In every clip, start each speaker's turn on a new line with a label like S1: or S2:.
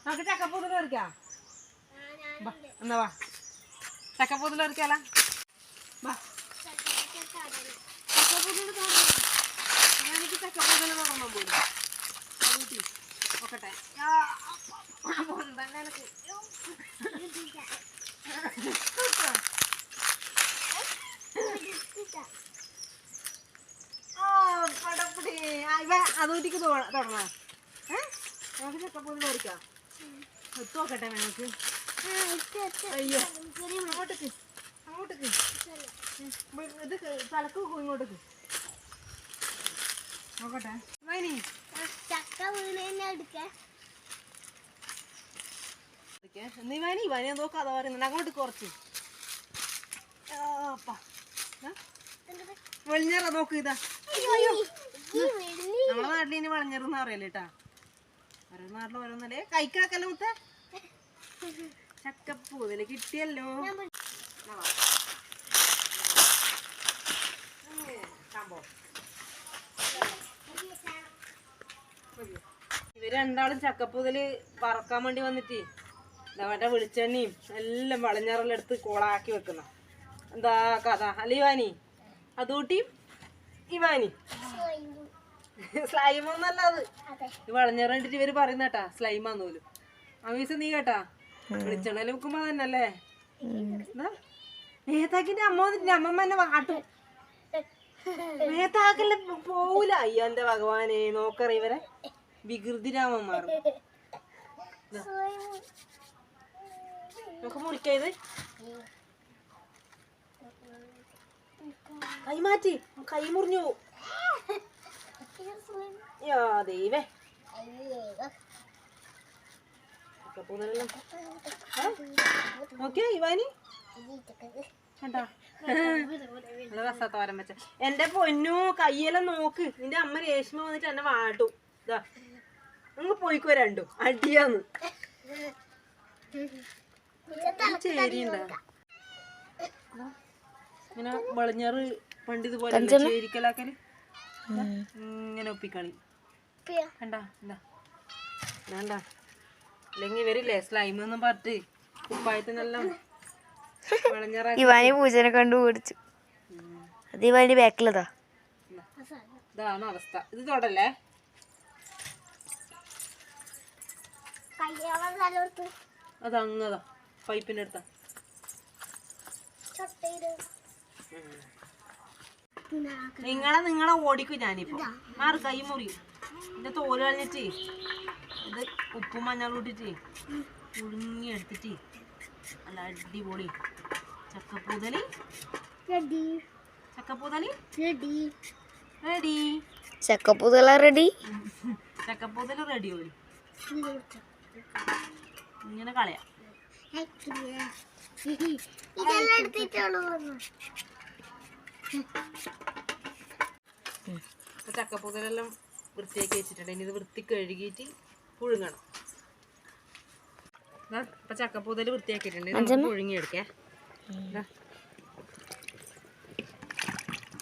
S1: നമുക്ക് ചക്കപ്പൂതിൽ കറിക്കാം. എന്നാ വാ ചക്കപ്പൂതിൽ കറിക്കാല. എനിക്ക് ചക്കപ്പൂതിൽ തുടങ്ങാൻ പോലും നോക്കട്ടെ. അതൂറ്റിക്ക് തുടങ്ങാം. നമുക്ക് ചക്കപ്പൂതിൽ കറിക്കാം. എത്തു നോക്കട്ടെ നമുക്ക്. അയ്യോ അങ്ങോട്ടേക്ക് അങ്ങോട്ടേക്ക് ഇത് തലക്ക് ഇങ്ങോട്ടേക്ക് നോക്കട്ടെ. വൈനി നീ വൈനി വൈനി നോക്കാതെ പറയുന്നുണ്ട്. അങ്ങോട്ട് കുറച്ച് വെളിഞ്ഞേറ നോക്ക്. ഇതാ നമ്മളെ നാട്ടിൽ ഇനി വളഞ്ഞെറെന്ന് പറയല്ലേ കേട്ടാ. ഓരോ നാട്ടിൽ ഓരോന്നല്ലേ കൈക്കാക്കല്ലോ. മുത്ത ചക്കപ്പൂതില് കിട്ടിയല്ലോ. ഇവര് രണ്ടാളും ചക്കപ്പൂതില് പറക്കാൻ വേണ്ടി വന്നിട്ട് മറ്റേ വെളിച്ചെണ്ണയും എല്ലാം വളഞ്ഞാറെല്ലാം എടുത്ത് കോളാക്കി വെക്കുന്ന എന്താ കഥ അല്ല ഇവാനി? അതൂട്ടിയും ഇവാനി സ്ലൈമൊന്നല്ല അത്. വളഞ്ഞാറ കണ്ടിട്ട് ഇവര് പറയുന്ന കേട്ടാ സ്ലൈമാന്ന് പോലും. അമീസ് നീ കേട്ടാ വെളിച്ചെണ്ണയിൽ വെക്കുമ്പോ തന്നെയല്ലേ. മേത്താക്കിന്റെ അമ്മ വന്നിട്ടില്ല. അമ്മമ്മ എന്നെ വാട്ടും. മേത്താക്കല്ല പോവൂല. അയ്യോ എന്റെ ഭഗവാനെ നോക്കറ ഇവരെ വികൃതിരാമന്മാർ. നമുക്ക് മുറിക്കത് കൈ മാറ്റി. കൈ മുറിഞ്ഞു പോവും. ദൈവേ നോക്കിയാ ഇവാനി കണ്ടാ നല്ല രസത്തോരം വെച്ച. എന്റെ പൊന്നു കയ്യെല്ലാം നോക്ക്. നിന്റെ അമ്മ രേഷ്മ വന്നിട്ട് എന്നെ വാട്ടും. ഇതാ നിങ്ങൾ പോയിക്കോ രണ്ടും അടിയാന്ന്. ചേരിണ്ടാ ഇങ്ങനെ വളഞ്ഞാറ് പണ്ട് ഇതുപോലെ ചേരിക്കലാക്കല് ഇങ്ങനെ ഒപ്പിക്കളി കണ്ടാ. എന്താ വേണ്ട അല്ലെങ്കിൽ ഇവരില്ലേ സ്ലൈം എന്നും പറഞ്ഞിട്ട് കുപ്പായത്തിനെല്ലാം
S2: ഇവാനി പൂജനെ കണ്ടു ഓടിച്ചു. അത് ഇവാനി ബാക്കിലതാ.
S1: ഇതാണ് അവസ്ഥ. ഇത് തൊടല്ലേ. അതങ്ങതാ പൈപ്പിന്റെ അടുത്താ. നിങ്ങളെ ഓടിക്കും ഞാനിപ്പോ. മാറി കൈ മുറിയും. എന്റെ തോല് കളഞ്ഞിട്ട് ഇത് ഉപ്പും മഞ്ഞളും ഇട്ടിട്ട് പുഴുങ്ങി എടുത്തിട്ട് നല്ല അടിപൊളി ചക്കപ്പൂതലി. ചക്കപ്പൂതലി റെഡി.
S2: ചക്കപ്പൂതല റെഡി.
S1: ചക്കപ്പൂതല് റെഡി പോലും. ഇങ്ങനെ കളയാം. ചക്കപ്പൂതലെല്ലാം വൃത്തിയാക്കി വെച്ചിട്ടുണ്ട്. ഇനി ഇത് വൃത്തി കഴുകിയിട്ട് പുഴുങ്ങണം. ഇപ്പൊ ചക്കപ്പൂതല് വൃത്തിയാക്കിയിട്ടുണ്ട്. നമുക്ക് പുഴുങ്ങിയെടുക്കേ.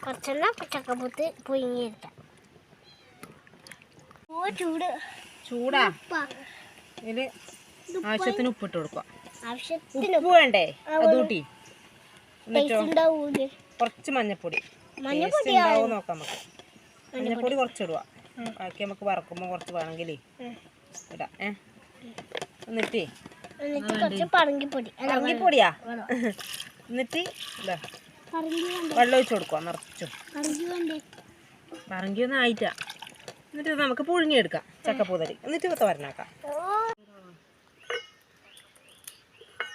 S2: കുറച്ചെല്ലാം ചക്കപ്പൂത്ത് പുഴുങ്ങിയെടുക്കാം.
S1: ചൂടാ. ഇതില് ആവശ്യത്തിന് ഉപ്പിട്ട് കൊടുക്കുക. ഉപ്പ് വേണ്ടേ അതൂട്ടി. എന്നിട്ടോ കുറച്ച് മഞ്ഞപ്പൊടി. ഉണ്ടാവും നോക്കാം നമുക്ക്. മഞ്ഞപ്പൊടി കുറച്ചിടുക. ബാക്കി നമുക്ക് വറക്കുമ്പോ കുറച്ച് വേണമെങ്കിലേ ഇടാം. എന്നിട്ട് പറങ്കിപ്പൊടിയാ. എന്നിട്ട് ഇതാ വെള്ളം ഒഴിച്ച് കൊടുക്കുക നിറച്ചു. പറങ്കിയൊന്നും ആയിട്ടാ. എന്നിട്ട് നമുക്ക് പുഴുങ്ങിയെടുക്കാം ചക്കപ്പൂതരി. എന്നിട്ട് വരണാക്കാം.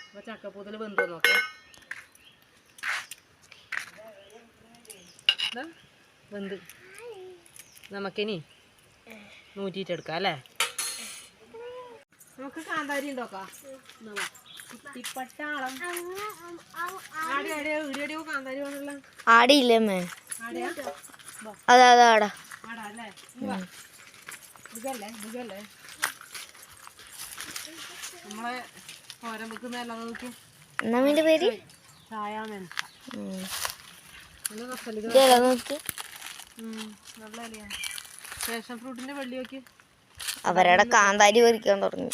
S1: അപ്പൊ ചക്കപ്പൂതല് വെന്തോ നോക്കാം. വെന്ത് നമുക്കിനി നൂറ്റിട്ടെടുക്കാം അല്ലേ. നമുക്ക് കാന്താരി ഉണ്ടോക്കാം.
S2: ആടിയില്ലേ അതാ ആടാ.
S1: നമ്മളെ തോരൻ വെക്കുന്നതല്ല നോക്കി.
S2: എന്നാ പേര്
S1: നല്ല ഇലയാ. പാഷൻ ഫ്രൂട്ടിന്റെ വെള്ളി നോക്കി.
S2: അവരുടെ കാന്താരി പറിക്കാൻ തുടങ്ങി.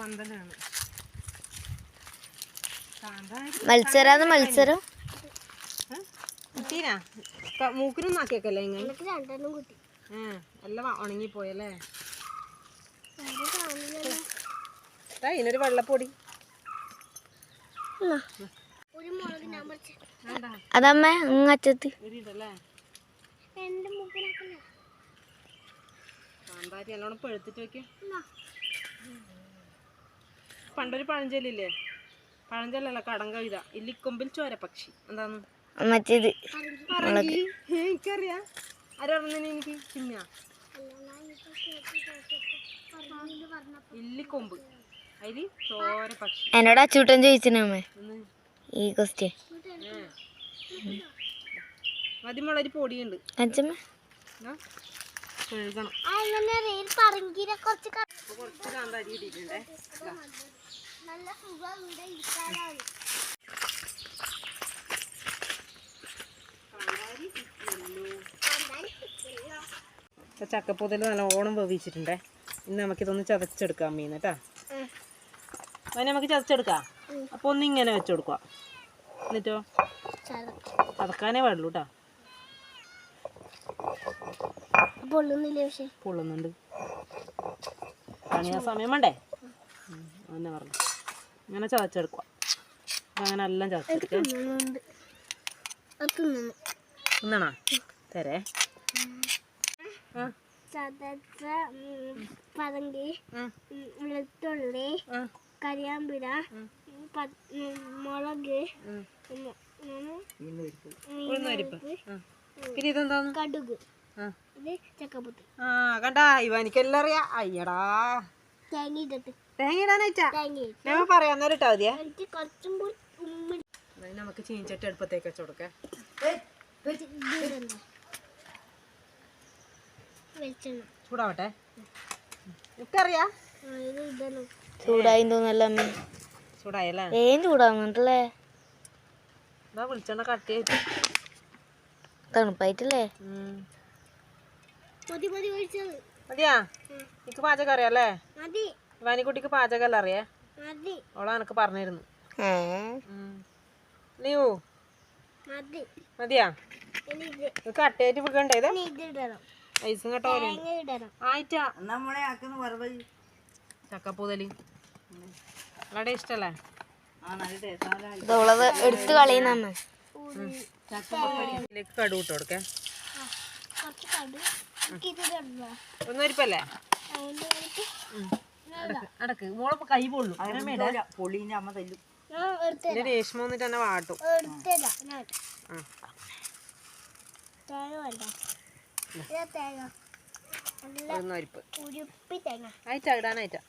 S1: പന്തലാണ്.
S2: മത്സരം മത്സരം
S1: കുട്ടീനാ മൂക്കിനൊന്നും ആക്കിയേക്കല്ലേ ഇങ്ങനെ എല്ലാം ഉണങ്ങിപ്പോയല്ലേ. ഇതിനൊരു വെള്ളപ്പൊടി.
S2: അതമ്മ അങ്ങറ്റത്ത്
S1: കാന്താരി നല്ലോണം പഴുത്തിട്ട് വെക്ക. പണ്ടൊരു പഴഞ്ചൊല്ലില്ലേ, പഴഞ്ചൊല്ലല്ല കടങ്ക ഇതാ, ഇല്ലിക്കൊമ്പിൽ ചോരപക്ഷി. എന്താന്ന്
S2: മറ്റേത്
S1: എനിക്കറിയാ. ആരറിഞ്ഞ എനിക്ക് ചിന്ന ഇല്ലിക്കൊമ്പ് അതില് ചോരപക്ഷി.
S2: എന്നോട് അച്ചൂട്ടൻ ചോദിച്ചിനമ്മേ ഈ ക്വസ്റ്റ്യൻ.
S1: മതിമുളക് പൊടിയുണ്ട്
S2: അച്ഛമ്മ
S1: കഴുകണം. കുറച്ച് കാന്താരി ഇട്ടിട്ടുണ്ടേ. ചക്കപ്പൂതൽ നല്ലോണം വേവിച്ചിട്ടുണ്ടേ. ഇന്ന് നമുക്കിതൊന്ന് ചതച്ചെടുക്കാം മീൻ കേട്ടാ. അതിന് നമുക്ക് ചതച്ചെടുക്കാം. അപ്പോൾ ഒന്നിങ്ങനെ വെച്ച് കൊടുക്കുക. എന്നിട്ടോ ചതക്കാനേ പാടുള്ളൂ കേട്ടോ. പൊള്ളുന്നുണ്ട്. പണിയാ സമയം വേണ്ടേ? അങ്ങനെ പറഞ്ഞു. ഇങ്ങനെ ചതച്ചെടുക്കുക. അങ്ങനെ എല്ലാം ചതച്ചെടുക്കുക. തിന്നണോ? തരേ.
S2: പറങ്കി, വെളുത്തുള്ളി, കരിയാമ്പില, മുളക്,
S1: പിന്നെ ഇതെന്താന്ന്?
S2: കടുക്, ചക്കപ്പൂത്ത്.
S1: ആ കണ്ടാ, ഇവനിക്കെല്ലാം അറിയാ. അയ്യടാ തേങ്ങ ഇടാനായിട്ടാ ഞാൻ പറയാന്നേരം ഇട്ടാ മതിയാ. നമുക്ക് ചീനിച്ചട്ടി അടുപ്പത്തേക്ക് വെച്ച് കൊടുക്കേ. ചൂടാവട്ടെ. എനിക്കറിയാ
S2: ചൂടായി തോന്നല്ലേ അമ്മ.
S1: ചൂടായല്ലേ?
S2: ചൂടാവുന്നുണ്ടല്ലേ?
S1: വെളിച്ചെണ്ണ കട്ടിയായിട്ട്
S2: തണുപ്പായിട്ടല്ലേ?
S1: മതിയാ? എനിക്ക് പാചകം അറിയാല്ലേ? വാനിക്കുട്ടിക്ക് പാചകം അല്ല അറിയേ? ഓളാ എനക്ക് പറഞ്ഞിരുന്നു. ലീവു മതിയാ? കട്ടയായിട്ട് വിൽക്കണ്ടേ? ഇത് ഐസും കട്ട പോലെ ആയിട്ടാ. ചക്കപ്പൂതല് വളരെ ഇഷ്ടല്ലേ?
S2: എടുത്ത് കളയുന്ന
S1: ചക്കപ്പൂതലേക്ക് കടുക് ഇട്ട് കൊടുക്കേ. ഒന്നരിപ്പല്ലേ? അടക്ക് മോളെ കൈ പൊള്ളു. രേഷ്മ വന്നിട്ട് തന്നെ വാട്ടും. ആയിട്ടാ ഇടാനായിട്ടാ.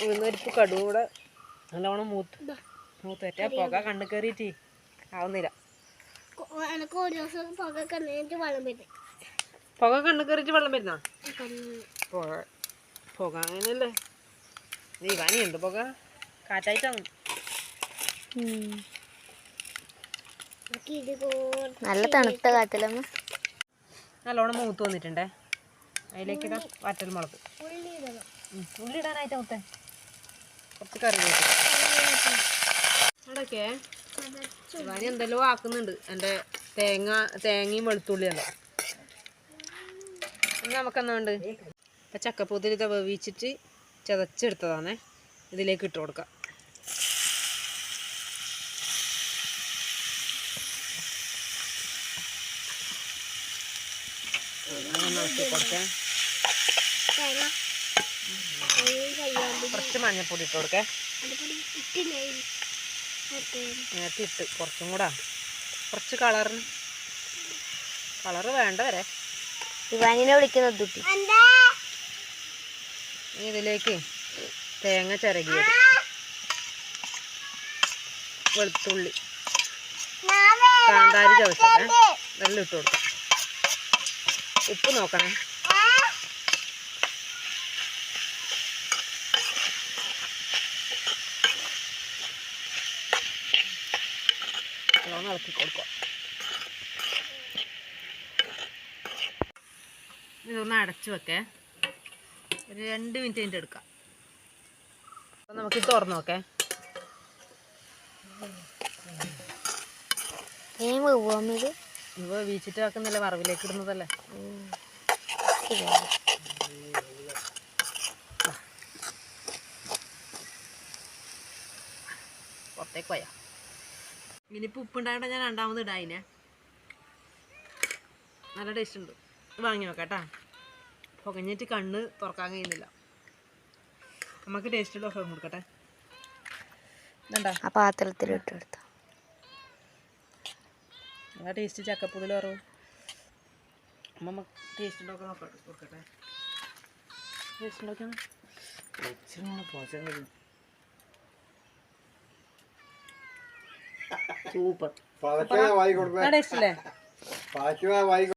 S1: ഉഴുന്നരിപ്പ് കടുക് കൂടെ നല്ലോണം മൂത്തേറ്റാ പുക കണ്ണു കയറിയിട്ട് ആവുന്നില്ല. പുക കണ്ണു കയറിയിട്ട് വെള്ളം വരുന്ന പുക അങ്ങനെയല്ലേ? ദീപാനി ഉണ്ട് പുക കാറ്റായിട്ടാണ്.
S2: നല്ല തണുത്ത കാറ്റല്ലമ്മ.
S1: നല്ലോണം മൂത്ത് വന്നിട്ടുണ്ടേ. അതിലേക്ക് ഇടാം വറ്റൽ മുളക്. ഉള്ളി ഇടാനായിട്ട് മുത്തേ. കുറച്ച് കറിവേപ്പില അടക്കേ. ശിവാനി എന്തെല്ലോ ആക്കുന്നുണ്ട്. എൻ്റെ തേങ്ങയും വെളുത്തുള്ളിയല്ലോ. നമുക്കെന്നാ ഉണ്ട് അപ്പം ചക്കപ്പൂത്തിൽ ഇത് വേവിച്ചിട്ട് ചതച്ചെടുത്തതാണേ. ഇതിലേക്ക് ഇട്ട് കൊടുക്കാം. കൊടുക്കാം. കുറച്ച് മഞ്ഞപ്പൊടി ഇട്ട് കൊടുക്കേ. നേരത്തെ ഇട്ട് കുറച്ചും കൂടാ. കുറച്ച് കളറ് വേണ്ട വരെ.
S2: ശിവാനിനെ വിളിക്കുന്നത്.
S1: ഇതിലേക്ക് തേങ്ങ ചിരകിയത്, വെളുത്തുള്ളി, കാന്താരി ചതച്ചത് എല്ലാം ഇട്ട് കൊടുക്കാം. ഉപ്പ് നോക്കണേ. നല്ലോണം ഇളക്കി കൊടുക്കുക. ഇതൊന്ന് അടച്ചു വെക്കേ, ഒരു 2 മിനിറ്റ് കഴിഞ്ഞിട്ട് എടുക്കാം. അപ്പം നമുക്കിത് തുറന്നു നോക്കേ.
S2: ഇത്
S1: ഇവ വീച്ചിട്ട് വെക്കുന്നില്ല, വറവിലേക്ക് ഇടുന്നതല്ലേ. പുറത്തേക്ക് പോയാ ഇനിയിപ്പോൾ ഉപ്പുണ്ടായോണ്ട് ഞാൻ രണ്ടാമത് ഇടായിനെ. നല്ല ടേസ്റ്റ് ഉണ്ട്. വാങ്ങി നോക്കാട്ടാ. പുകഞ്ഞിട്ട് കണ്ണ് തുറക്കാൻ കഴിയുന്നില്ല. നമുക്ക് ടേസ്റ്റുള്ള ഓഫർ കൊടുക്കട്ടെ. ഇതുണ്ടാ
S2: ആ പാത്രത്തിൽ ഇട്ടെടുത്ത
S1: ആ ടേസ്റ്റ് ചക്കപ്പുതിൽ കുറവ്. അമ്മ നമുക്ക് ടേസ്റ്റ് ഉണ്ടാക്കാൻ കൊടുക്കട്ടെ. ടേസ്റ്റ് ഉണ്ടാക്കണം. സൂപ്പർ. ടേസ്റ്റ് അല്ലേ?